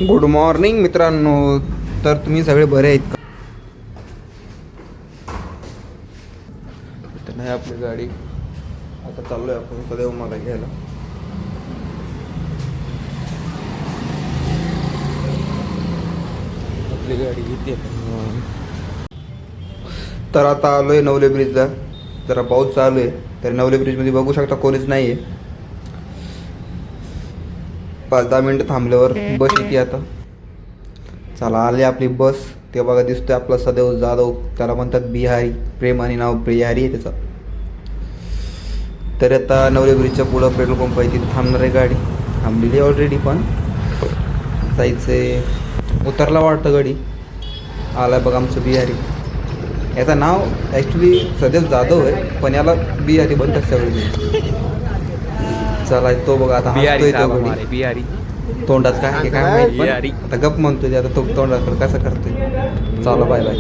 Good morning मित्रांनो. तर तुम्ही सगळे बरे आहेत का? तर नाही आपली गाडी आता चाललोय आपण सदैव मला घ्यायला. आपली गाडी घेते. तर आता आलोय नवले ब्रिजला. जरा पाऊस चालू आहे तर नवले ब्रिजमध्ये बघू शकता कोणीच नाही आहे. 5-10 मिनटं थांबल्यावर बस येते. आता चला आली आपली बस. ते बघा दिसतोय आपला सदैव जाधव. त्याला म्हणतात बिहारी. प्रेमाने नाव बिहारी आहे त्याचं. तर आता नवले ब्रिजच्या पुढं पेट्रोल पंप आहे, तिथे थांबणार आहे गाडी. थांबलेली ऑलरेडी पण जायचं. उतरला वाटतं गाडी. आला बघा आमचं बिहारी. याचं नाव ॲक्च्युली सदैव जाधव आहे पण याला बिहारी बनतात सगळे. चला तो बघा आता हसतोय तो गाडी. बिहारी तोंडात काय काय माहिती बिहारी. आता गप म्हणतोय आता तो तोंडात कसं करतोय. चला बाय बाय.